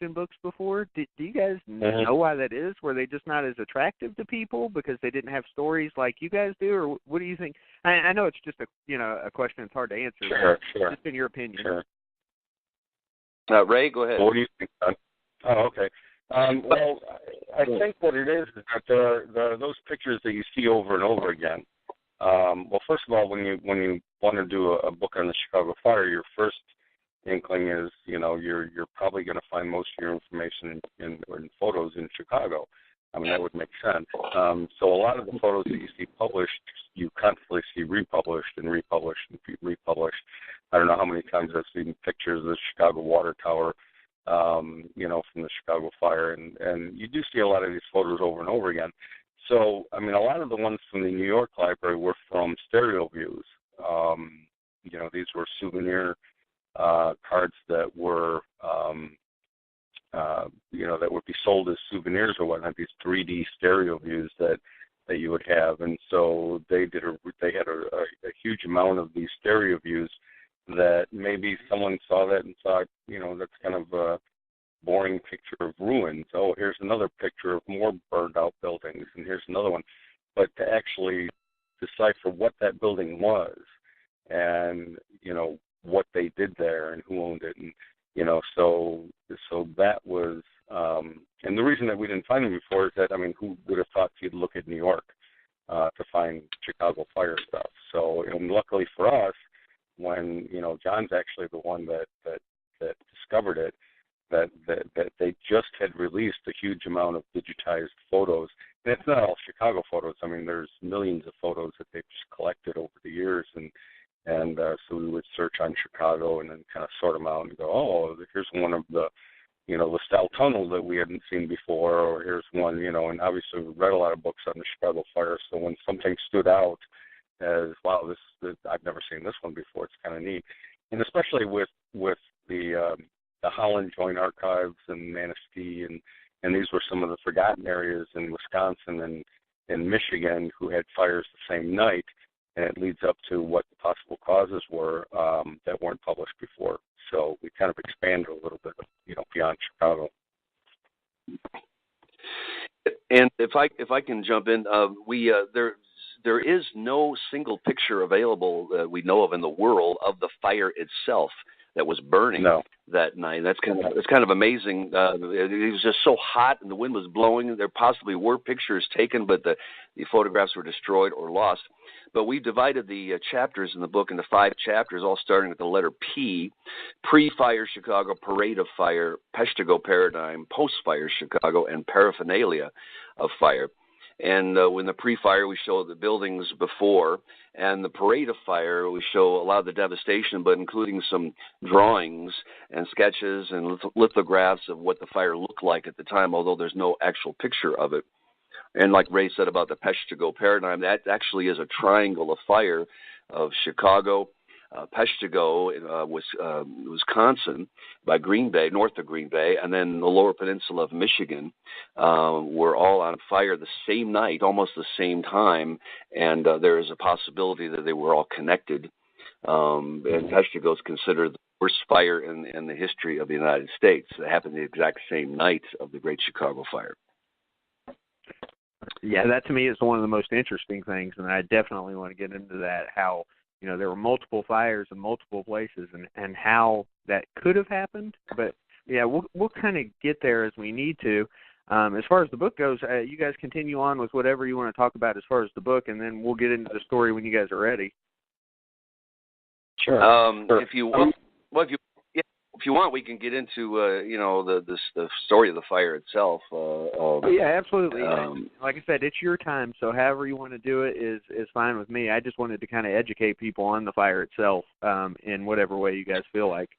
in books before. Do you guys Mm-hmm. know why that is? Were they just not as attractive to people because they didn't have stories like you guys do, or what do you think? I know it's just a question that's hard to answer. Sure. Just in your opinion. Sure. Ray, go ahead. What do you think, Don? Oh, okay. Well, I think what it is that there are those pictures that you see over and over again. Well, first of all, when you want to do a book on the Chicago fire, your first inkling is, you're probably going to find most of your information in photos in Chicago. I mean, that would make sense. So a lot of the photos that you see published, you constantly see republished and republished and republished. I don't know how many times I've seen pictures of the Chicago Water Tower, from the Chicago fire, and you do see a lot of these photos over and over again. So, I mean, a lot of the ones from the New York Library were from stereo views. These were souvenir cards that were, that would be sold as souvenirs or whatnot. These 3D stereo views that you would have, and so they had a huge amount of these stereo views. That maybe someone saw that and thought, that's kind of a boring picture of ruins. Oh, here's another picture of more burned out buildings, and here's another one. But to actually decipher what that building was and, what they did there and who owned it, and, so that was, and the reason that we didn't find them before is that, I mean, who would have thought you'd look at New York to find Chicago fire stuff? So, and luckily for us, when John's actually the one that discovered it, that they just had released a huge amount of digitized photos, and it's not all Chicago photos. I mean, there's millions of photos that they've just collected over the years, and so we would search on Chicago and then kind of sort them out and go, oh, here's one of the LaSalle Tunnel that we hadn't seen before, or here's one, and obviously we read a lot of books on the Chicago fire, so when something stood out as, wow, this I've never seen this one before, it's kind of neat. And especially with the Holland Joint Archives and Manistee, and these were some of the forgotten areas in Wisconsin and Michigan who had fires the same night, and it leads up to what the possible causes were that weren't published before. So we kind of expanded a little bit, beyond Chicago. And if I can jump in, there is no single picture available that we know of in the world of the fire itself that was burning that night. That's kind of amazing. It was just so hot and the wind was blowing. There possibly were pictures taken, but the photographs were destroyed or lost. But we divided the chapters in the book into 5 chapters, all starting with the letter P: pre-fire Chicago, parade of fire, Peshtigo paradigm, post-fire Chicago, and paraphernalia of fire. And when the pre-fire, we show the buildings before, and the parade of fire, we show a lot of the devastation, but including some drawings and sketches and lithographs of what the fire looked like at the time, although there's no actual picture of it. And like Ray said about the Peshtigo paradigm, that actually is a triangle of fire of Chicago, Peshtigo, Wisconsin, by Green Bay, north of Green Bay, and then the lower peninsula of Michigan were all on fire the same night, almost the same time, and there is a possibility that they were all connected. And Peshtigo is considered the worst fire in the history of the United States. It happened the exact same night of the Great Chicago Fire. Yeah, that to me is one of the most interesting things, and I definitely want to get into that, how there were multiple fires in multiple places and how that could have happened. But, yeah, we'll kind of get there as we need to. As far as the book goes, you guys continue on with whatever you want to talk about as far as the book, and then we'll get into the story when you guys are ready. Sure. If you want, if you want, we can get into the story of the fire itself. Yeah, absolutely. Like I said, it's your time, so however you want to do it is fine with me. I just wanted to kind of educate people on the fire itself in whatever way you guys feel like.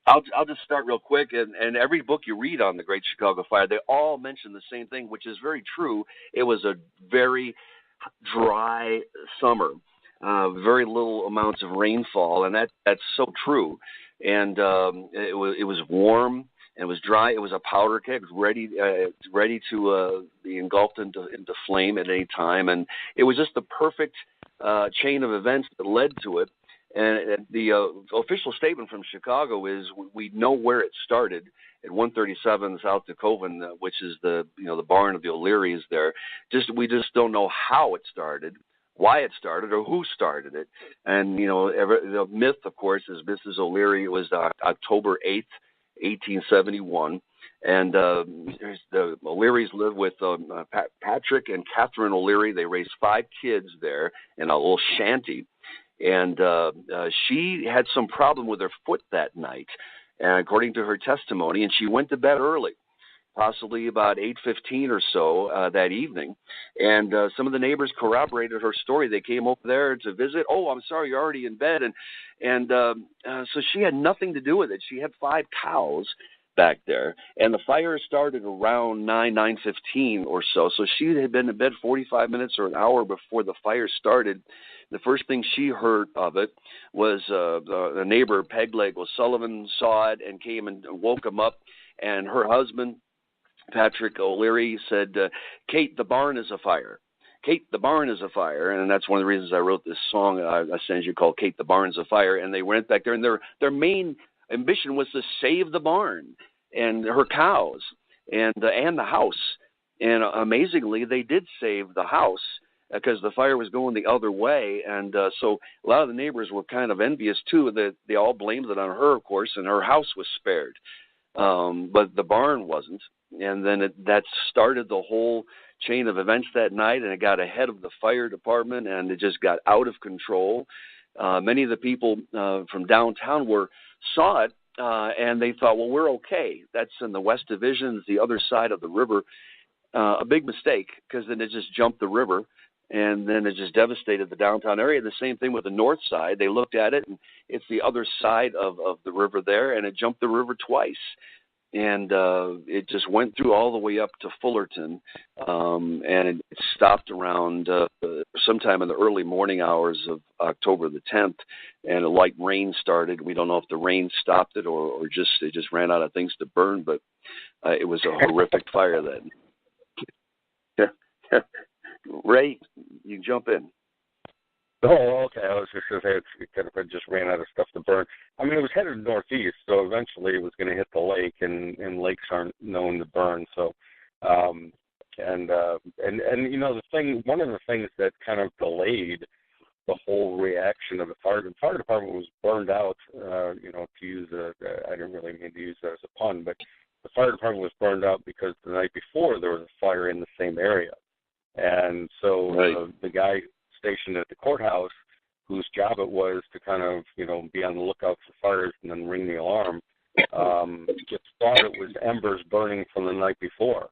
I'll just start real quick, and every book you read on the Great Chicago Fire, they all mention the same thing, which is very true. It was a very dry summer. Very little amounts of rainfall, and that's so true. And it was warm and it was dry. It was a powder keg, ready to be engulfed into flame at any time. And it was just the perfect chain of events that led to it. And the official statement from Chicago is we know where it started at 137 South Decoven, which is the barn of the O'Learys there. We just don't know how it started, why it started, or who started it. And the myth, of course, is Mrs. O'Leary was October 8th, 1871. And the O'Learys lived with Patrick and Catherine O'Leary. They raised 5 kids there in a little shanty. And she had some problem with her foot that night, according to her testimony, and she went to bed early, possibly about 8:15 or so that evening. And some of the neighbors corroborated her story. They came over there to visit. Oh, I'm sorry, you're already in bed. And so she had nothing to do with it. She had 5 cows back there, and the fire started around 9:15 or so. So she had been in bed 45 minutes or an hour before the fire started. The first thing she heard of it was the neighbor, Pegleg O'Sullivan, saw it and came and woke him up. And her husband, Patrick O'Leary, said, Kate, the barn is afire. Kate, the barn is afire. And that's one of the reasons I wrote this song I sent you called Kate, the Barn's Afire. And they went back there, and their main ambition was to save the barn and her cows and the house. And amazingly, they did save the house, because the fire was going the other way. And so a lot of the neighbors were kind of envious, too. That they all blamed it on her, of course, and her house was spared. But the barn wasn't. And then that started the whole chain of events that night, and it got ahead of the fire department, and it just got out of control. Many of the people from downtown saw it, and they thought, well, we're okay. That's in the West Division, it's the other side of the river. A big mistake, because then it just jumped the river. And then it just devastated the downtown area. The same thing with the north side. They looked at it, and it's the other side of the river there, and it jumped the river twice. And it just went through all the way up to Fullerton, and it stopped around sometime in the early morning hours of October the 10th, and a light rain started. We don't know if the rain stopped it or just they just ran out of things to burn, but it was a horrific fire then. Yeah. Ray, you can jump in. Oh, okay. I was just going to say it just ran out of stuff to burn. I mean, it was headed northeast, so eventually it was going to hit the lake, and lakes aren't known to burn. So, and the thing, one of the things that kind of delayed the whole reaction of the fire department was burned out. To use I didn't really mean to use that as a pun, but the fire department was burned out because the night before there was a fire in the same area. And so right. The guy stationed at the courthouse, whose job it was to kind of, be on the lookout for fires and then ring the alarm, just thought it was embers burning from the night before.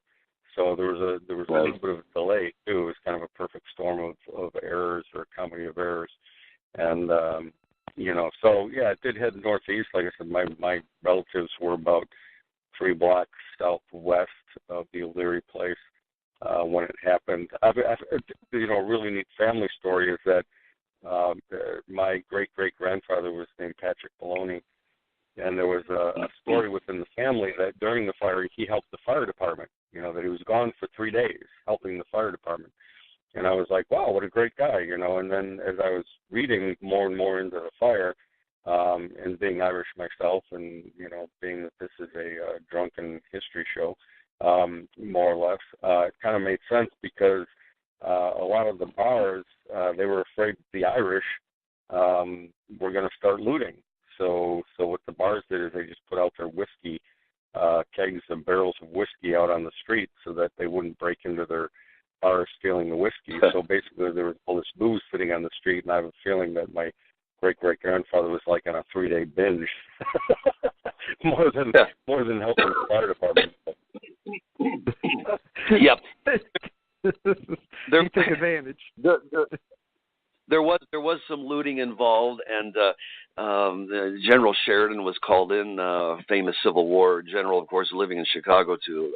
So there was a little bit of a delay too. It was kind of a perfect storm of errors, or a comedy of errors. And it did head northeast. Like I said, my relatives were about 3 blocks southwest of the O'Leary place. When it happened. A really neat family story is that my great-great-grandfather was named Patrick Maloney, and there was a story within the family that during the fire he helped the fire department, that he was gone for 3 days helping the fire department. And I was like, wow, what a great guy, And then as I was reading more and more into the fire, and being Irish myself, and, being that this is a drunken history show, more or less, it kind of made sense, because a lot of the bars, they were afraid the Irish were going to start looting. So what the bars did is they just put out their whiskey, kegs and barrels of whiskey out on the street so that they wouldn't break into their bars stealing the whiskey. So basically there was all this booze sitting on the street, and I have a feeling that my great-great-grandfather was like on a 3-day binge, more than helping the fire department. Yep. They took advantage. There was some looting involved, and General Sheridan was called in, famous Civil War general, of course, living in Chicago to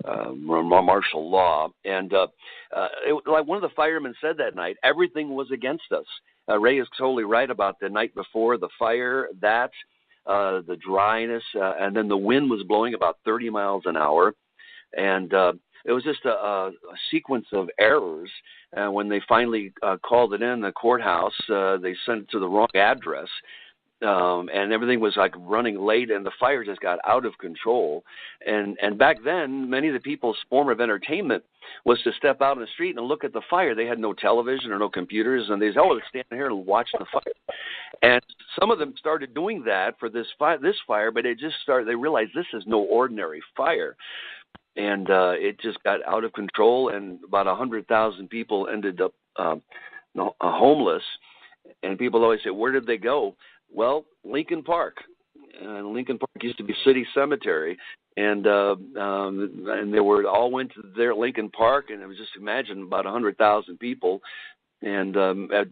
martial law. And like one of the firemen said that night, everything was against us. Ray is totally right about the night before, the fire, the dryness, and then the wind was blowing about 30 miles an hour. And it was just a sequence of errors. And when they finally called it in the courthouse, they sent it to the wrong address. And everything was like running late, and the fire just got out of control. And back then, many of the people's form of entertainment was to step out in the street and look at the fire. They had no television or no computers, and they said, "Oh, let's stand here and watch the fire." And some of them started doing that for this fire, but they realized this is no ordinary fire. And it just got out of control, and about 100,000 people ended up homeless. And people always say, "Where did they go?" Well, Lincoln Park. Lincoln Park used to be City Cemetery, and they all went to their Lincoln Park, and it was just imagine about 100,000 people. And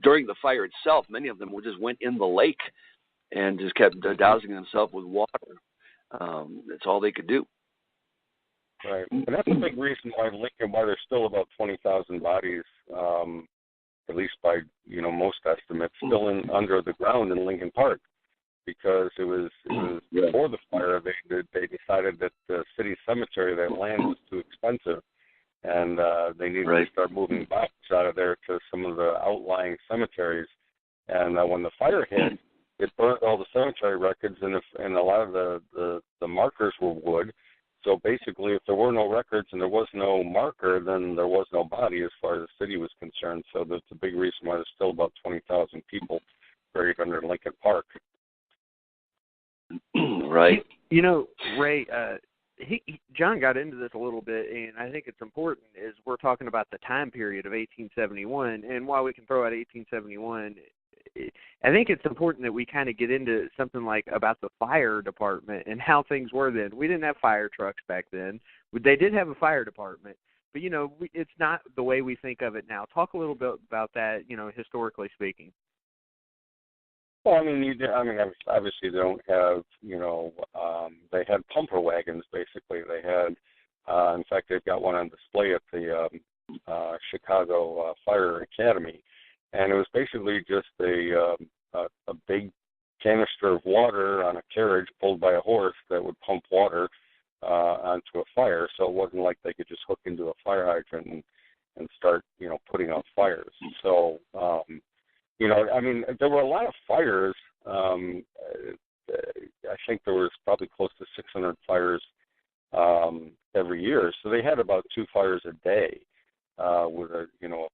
during the fire itself, many of them just went in the lake and just kept dousing themselves with water. That's all they could do. Right, and that's a big reason why there's still about 20,000 bodies. At least by most estimates, still under the ground in Lincoln Park, because it was before the fire they decided that the city cemetery, that land was too expensive, and they needed to start moving bodies out of there to some of the outlying cemeteries. And when the fire hit, it burnt all the cemetery records, and a lot of the markers were wood. So basically, if there were no records and there was no marker, then there was no body as far as the city was concerned. So that's a big reason why there's still about 20,000 people buried under Lincoln Park. Right. Ray, John got into this a little bit, and I think it's important, is we're talking about the time period of 1871, and while we can throw out 1871, I think it's important that we kind of get into something like about the fire department and how things were then. We didn't have fire trucks back then. They did have a fire department, but, it's not the way we think of it now. Talk a little bit about that, historically speaking. Well, obviously they don't have, they had pumper wagons, basically. They had, in fact, they've got one on display at the Chicago Fire Academy. And it was basically just a big canister of water on a carriage pulled by a horse that would pump water onto a fire. So it wasn't like they could just hook into a fire hydrant and start, putting out fires. So, there were a lot of fires. I think there was probably close to 600 fires every year. So they had about 2 fires a day. With a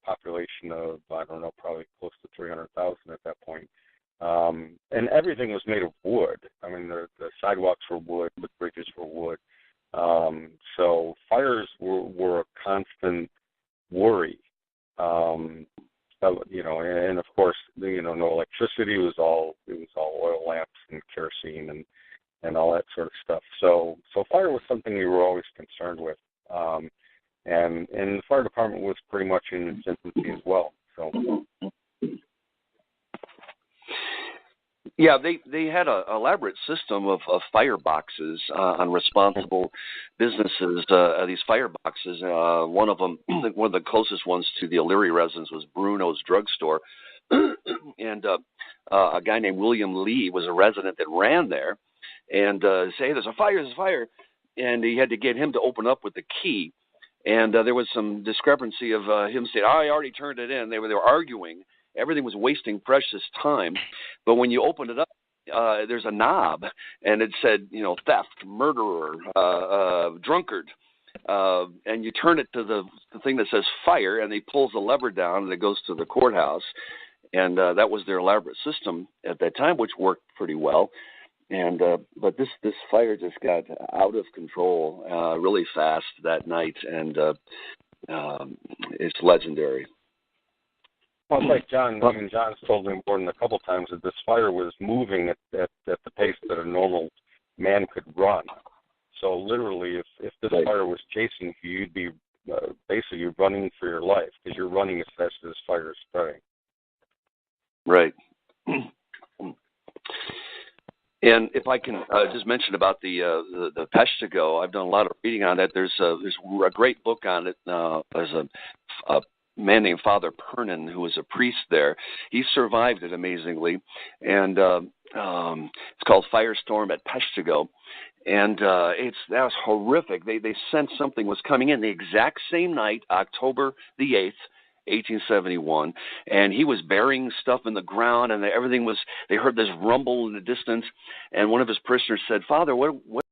population of, probably close to 300,000 at that point. And everything was made of wood. The sidewalks were wood, the bridges were wood. So fires were a constant worry. And of course, no electricity. It was all oil lamps and kerosene and all that sort of stuff. So fire was something we were always concerned with. And the fire department was pretty much in its infancy as well. So, yeah, they had an elaborate system of fire boxes on responsible businesses. These fire boxes, one of them, one of the closest ones to the O'Leary residence was Bruno's Drugstore, and a guy named William Lee was a resident that ran there, and say, "There's a fire," and he had to get him to open up with the key. And there was some discrepancy of him saying, "I already turned it in." They were arguing. Everything was wasting precious time. But when you opened it up, there's a knob, and it said, theft, murderer, drunkard. And you turn it to the thing that says fire, and he pulls the lever down, and it goes to the courthouse. And that was their elaborate system at that time, which worked pretty well. And but this fire just got out of control really fast that night, and it's legendary. Well, it's like John's told me more than a couple times that this fire was moving at the pace that a normal man could run. So literally, if this fire was chasing you, you'd be basically running for your life, because you're running as fast as this fire is spreading. Right. And if I can just mention about the Peshtigo, I've done a lot of reading on that. There's a great book on it. There's a man named Father Pernin, who was a priest there. He survived it amazingly, and it's called Firestorm at Peshtigo. And that was horrific. They sensed something was coming in the exact same night, October the 8th, 1871, and he was burying stuff in the ground, and everything was. They heard this rumble in the distance, and one of his parishioners said, "Father, what